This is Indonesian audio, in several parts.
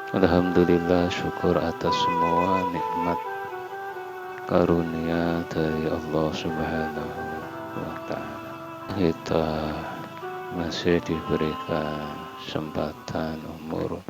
Alhamdulillah, syukur atas semua nikmat karunia dari Allah Subhanahu wa Ta'ala. Kita masih diberikan kesempatan umur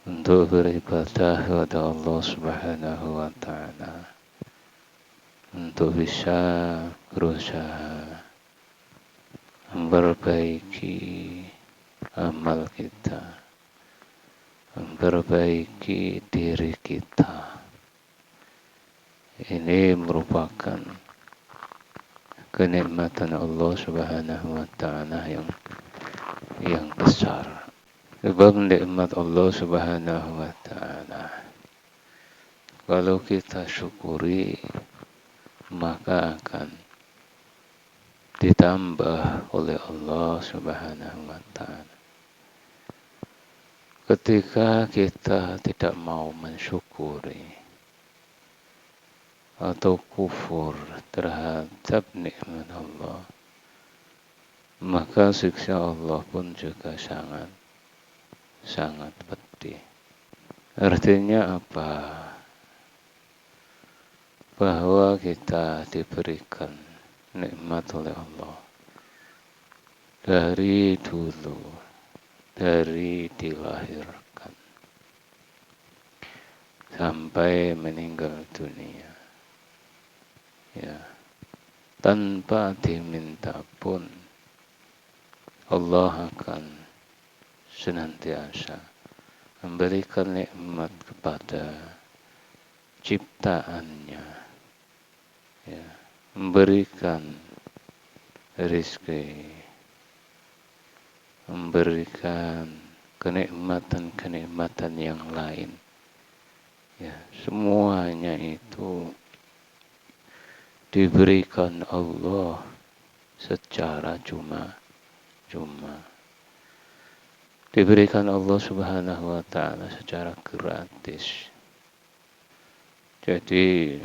untuk beribadah kepada Allah Subhanahu wa Ta'ala, untuk bisa berusaha memperbaiki amal kita, memperbaiki diri kita. Ini merupakan kenikmatan Allah Subhanahu wa Ta'ala yang besar. Sebab nikmat Allah Subhanahu wa Ta'ala, kalau kita syukuri, maka akan ditambah oleh Allah Subhanahu wa Ta'ala. Ketika kita tidak mau mensyukuri atau kufur terhadap nikmat Allah, maka siksa Allah pun juga sangat pedih. Artinya apa? Bahwa kita diberikan nikmat oleh Allah dari dulu, dari dilahirkan sampai meninggal dunia, ya, tanpa diminta pun Allah akan senantiasa memberikan nikmat kepada ciptaannya, ya, memberikan rezeki, memberikan kenikmatan-kenikmatan yang lain, ya, semuanya itu diberikan Allah secara cuma-cuma, diberikan Allah Subhanahu wa Ta'ala secara gratis. Jadi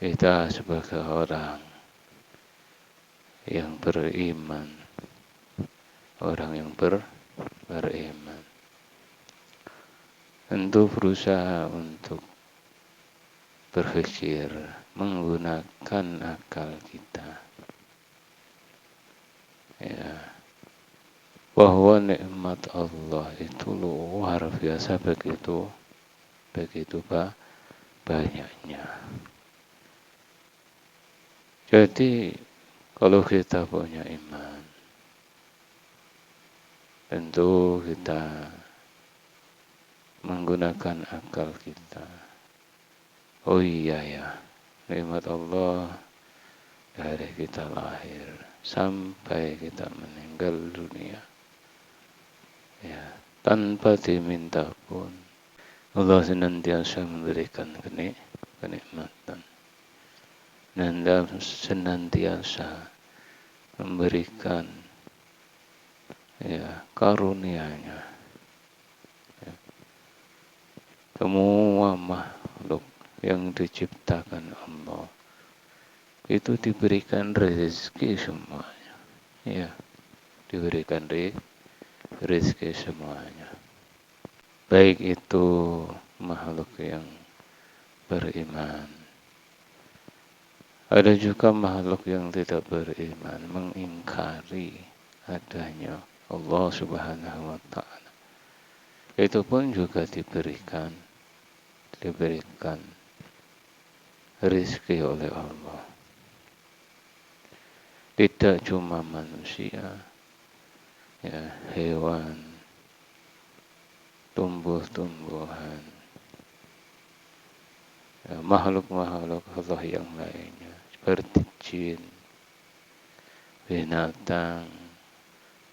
kita sebagai orang yang beriman, orang yang beriman, tentu berusaha untuk berpikir menggunakan akal kita, ya, bahwa nikmat Allah itu luar biasa, begitu banyaknya. Jadi kalau kita punya iman, tentu kita menggunakan akal kita. Oh iya ya, nikmat Allah dari kita lahir sampai kita meninggal dunia, ya, tanpa diminta pun Allah senantiasa memberikan kenikmatan, dan senantiasa memberikan, ya, karunia-Nya, ya. Semua makhluk yang diciptakan Allah itu diberikan rezeki semuanya, ya, diberikan rezeki semuanya, baik itu makhluk yang beriman, ada juga makhluk yang tidak beriman, mengingkari adanya Allah Subhanahu wa Ta'ala. Itu pun juga diberikan rezeki oleh Allah. Tidak cuma manusia, ya, hewan, tumbuh-tumbuhan, ya, makhluk-makhluk Allah yang lainnya, seperti jin, binatang,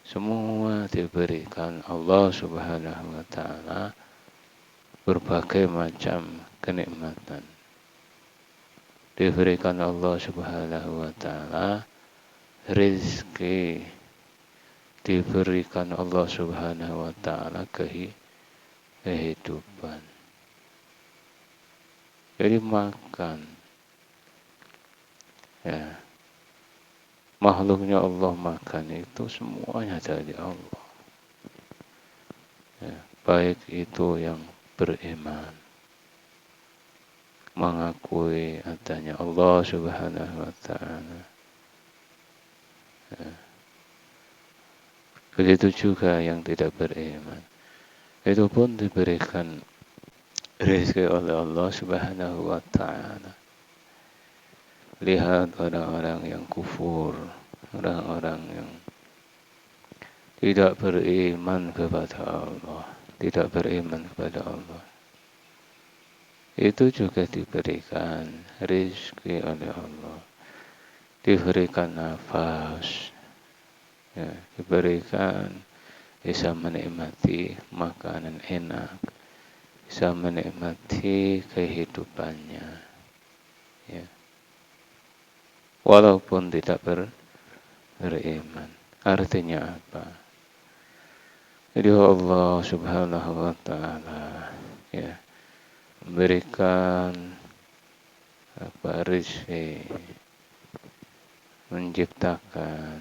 semua diberikan Allah Subhanahu wa Ta'ala berbagai macam kenikmatan. Diberikan Allah Subhanahu wa Ta'ala rezeki, diberikan Allah Subhanahu wa Ta'ala kehidupan. Jadi makan, ya, makhluknya Allah makan itu semuanya dari Allah. baik itu yang beriman, mengakui adanya Allah Subhanahu wa Ta'ala. Begitu juga yang tidak beriman, itu pun diberikan rezeki oleh Allah Subhanahu wa Ta'ala. Lihat orang-orang yang kufur, orang-orang yang tidak beriman kepada Allah, tidak beriman kepada Allah. Itu juga diberikan rezeki oleh Allah, diberikan nafas, ya, diberikan bisa menikmati makanan enak, bisa menikmati kehidupannya, ya. Walaupun tidak beriman. Artinya apa? Jadi Allah Subhanahu wa Ta'ala, ya, memberikan rezeki, menciptakan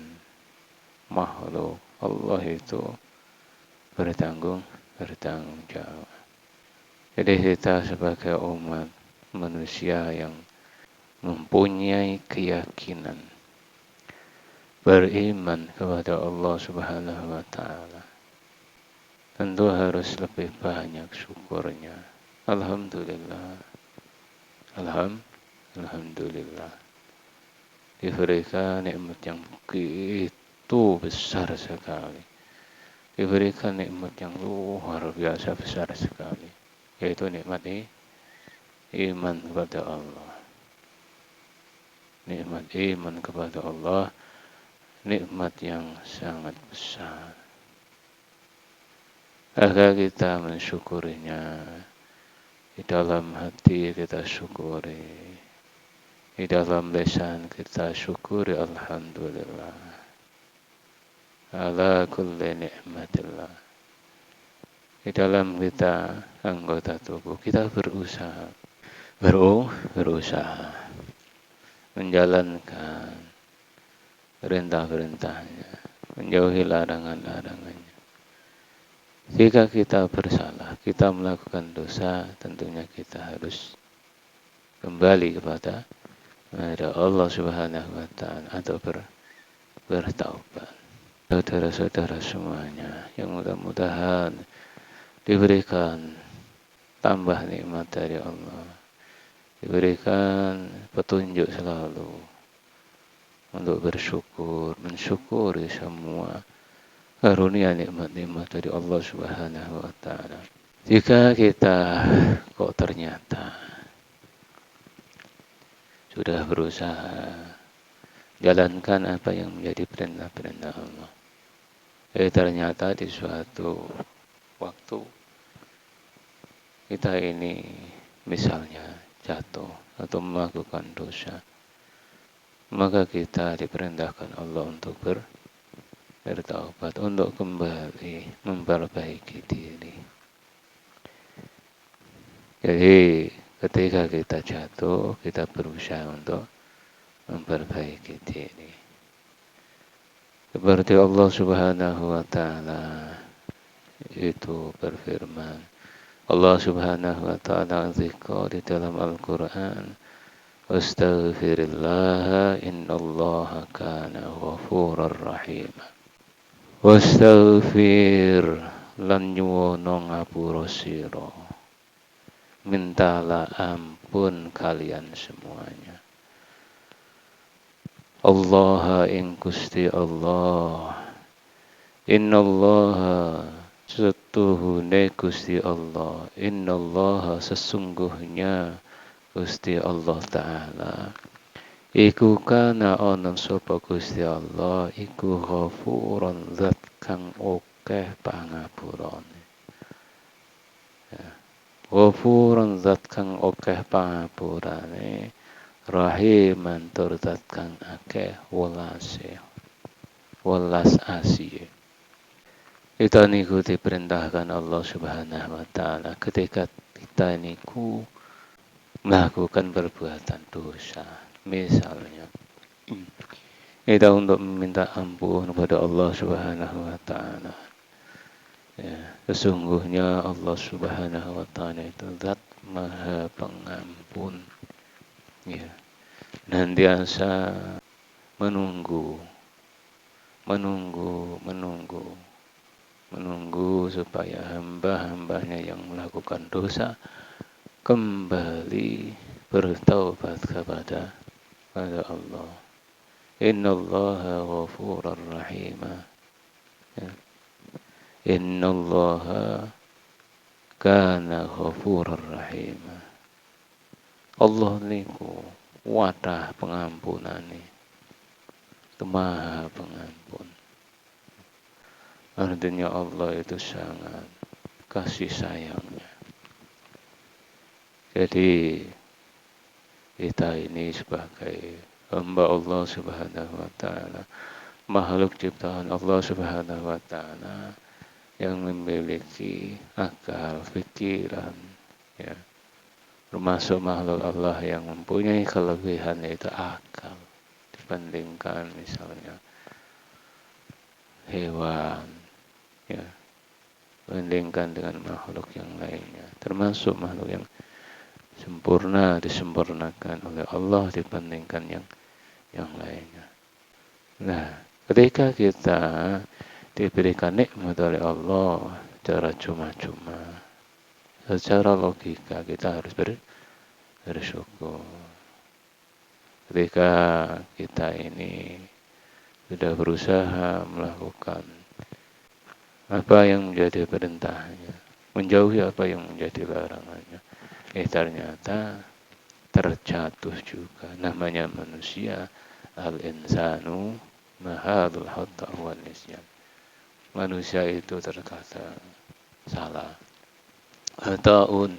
makhluk. Allah itu bertanggung jawab. Jadi kita sebagai umat manusia yang mempunyai keyakinan, beriman kepada Allah Subhanahu wa Ta'ala, tentu harus lebih banyak syukurnya. Alhamdulillah. Alhamdulillah. Diberikan nikmat yang begitu besar sekali. Diberikan nikmat yang luar biasa besar sekali. Yaitu nikmat iman kepada Allah. Nikmat iman kepada Allah, nikmat yang sangat besar. Agar kita mensyukurinya, di dalam hati kita syukuri, di dalam lisan kita syukuri alhamdulillah. Ala kulli ni'matillah. Di dalam kita anggota tubuh kita berusaha menjalankan perintah-perintahnya, menjauhi larangan-larangannya. Jika kita bersalah, kita melakukan dosa, tentunya kita harus kembali kepada Allah Subhanahu wa Ta'ala atau bertaubat. Saudara-saudara semuanya yang mudah-mudahan diberikan tambah nikmat dari Allah, diberikan petunjuk selalu untuk bersyukur, mensyukuri semua karunia nikmat-nikmat dari Allah Subhanahu wa Ta'ala. Jika kita kok ternyata sudah berusaha jalankan apa yang menjadi perintah-perintah Allah, ternyata di suatu waktu kita ini misalnya jatuh atau melakukan dosa, maka kita diperintahkan Allah untuk bertaubat, untuk kembali memperbaiki diri. Jadi ketika kita jatuh, kita berusaha untuk memperbaiki diri. Seperti Allah Subhanahu wa Ta'ala itu berfirman, Allah Subhanahu wa Ta'ala zikr di dalam Al-Quran, Wastaghfirillah innallaha kana ghafurar rahim. Wastaghfir lan nyuwono ngapura sira, mintalah ampun kalian semuanya. Allah ing Gusti Allah, innallaha setuhune Gusti Allah, innallaha sesungguhnya Gusti Allah Ta'ala iku kana ana sapa Gusti Allah iku ghafuran zat kang akeh pangapurane. Ghafuran zat kang akeh pangapurane, rahiman tur zat kang akeh welas asih. Kita niku diperintahkan Allah Subhanahu wa Ta'ala ketika kita niku melakukan perbuatan dosa. Misalnya kita untuk meminta ampun kepada Allah Subhanahu wa Ta'ala. Ya, sesungguhnya Allah Subhanahu wa Ta'ala itu zat Maha Pengampun. Ya, nantiasa menunggu, menunggu, menunggu, menunggu supaya hamba-hambanya yang melakukan dosa kembali bertaubat kepada Allah. Innallaha ghafurur rahim. Ya. Innallaha kana ghafurur rahim. Allah niku wadah pengampunane. Maha pengampun. Artinya Allah itu sangat kasih sayangnya. Jadi kita ini sebagai hamba Allah Subhanahu wa Ta'ala, makhluk ciptaan Allah Subhanahu wa Ta'ala yang memiliki akal, pikiran, ya, termasuk makhluk Allah yang mempunyai kelebihan yaitu akal dibandingkan misalnya hewan, ya, dibandingkan dengan makhluk yang lainnya, termasuk makhluk yang sempurna disempurnakan oleh Allah dibandingkan yang lainnya. Nah, ketika kita diberikan nikmat oleh Allah secara cuma-cuma, secara logika kita harus bersyukur. Ketika kita ini sudah berusaha melakukan apa yang menjadi perintahnya, menjauhi apa yang menjadi larangannya, ternyata terjatuh juga. Namanya manusia, al-insanu mahadul khata' wal nisyan. Manusia itu terkadang salah, khata'un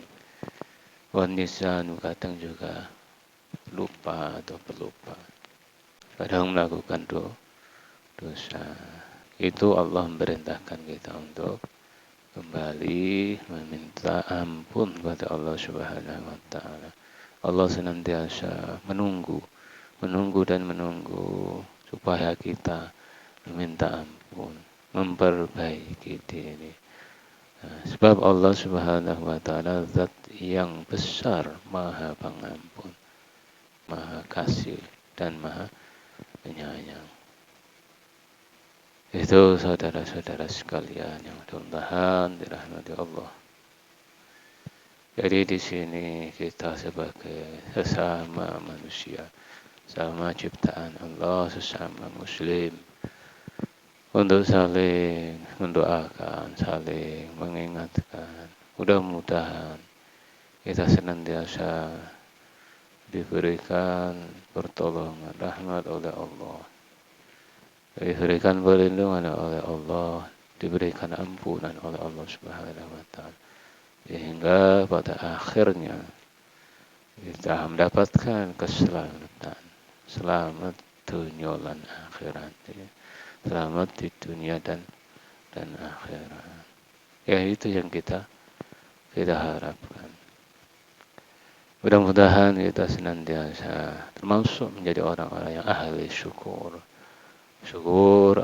wan nisyanu, kadang juga lupa atau pelupa, kadang melakukan dosa. Itu Allah memerintahkan kita untuk kembali meminta ampun kepada Allah Subhanahu wa Ta'ala. Allah senantiasa menunggu dan menunggu supaya kita meminta ampun, memperbaiki diri. Nah, sebab Allah Subhanahu wa Ta'ala zat yang besar, Maha Pengampun, Maha Kasih, dan Maha Penyayang. Itu saudara-saudara sekalian yang mudah-mudahan dirahmati Allah. Jadi di sini kita sebagai sesama manusia, sama ciptaan Allah, sesama muslim, untuk saling mendoakan, saling mengingatkan. Mudah-mudahan kita senantiasa diberikan pertolongan, rahmat oleh Allah, diberikan perlindungan oleh Allah, diberikan ampunan oleh Allah Subhanahu wa Ta'ala, sehingga pada akhirnya kita mendapatkan keselamatan, selamat dunia dan akhirat, selamat di dunia dan akhirat. Ya, itu yang kita harapkan. Mudah-mudahan kita senantiasa termasuk menjadi orang-orang yang ahli syukur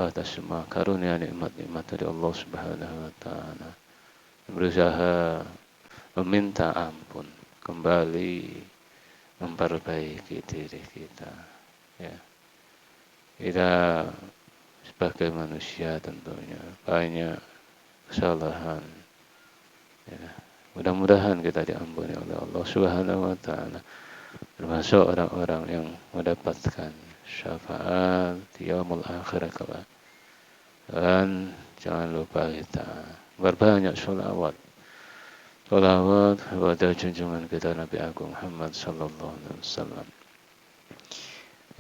atas semua karunia nikmat-nikmat dari Allah Subhanahu wa Ta'ala, berusaha meminta ampun, kembali memperbaiki diri kita. Ya, kita sebagai manusia tentunya banyak kesalahan. Ya, mudah-mudahan kita diampuni oleh Allah Subhanahu wa Ta'ala, termasuk orang-orang yang mendapatkan syafaat di yaumul akhir kelak. Dan jangan lupa kita berbanyak sholawat kepada junjungan kita Nabi Agung Muhammad sallallahu alaihi wasallam.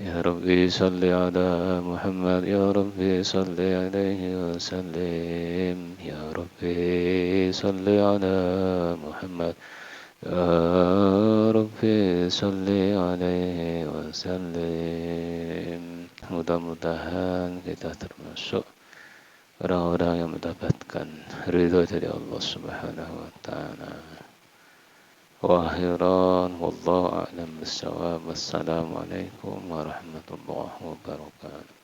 Ya Rabbi salli ala Muhammad, ya Rabbi salli alaihi wasallim, ya Rabbi salli ala Muhammad, ya Rabbi salli alaihi wasallim. Mudah-mudahan kita termasuk orang-orang yang mendapatkan ridho dari Allah Subhanahu wa Ta'ala. Wa akhiran wallahu a'lam bissawab. Wassalamualaikum warahmatullahi wabarakatuh.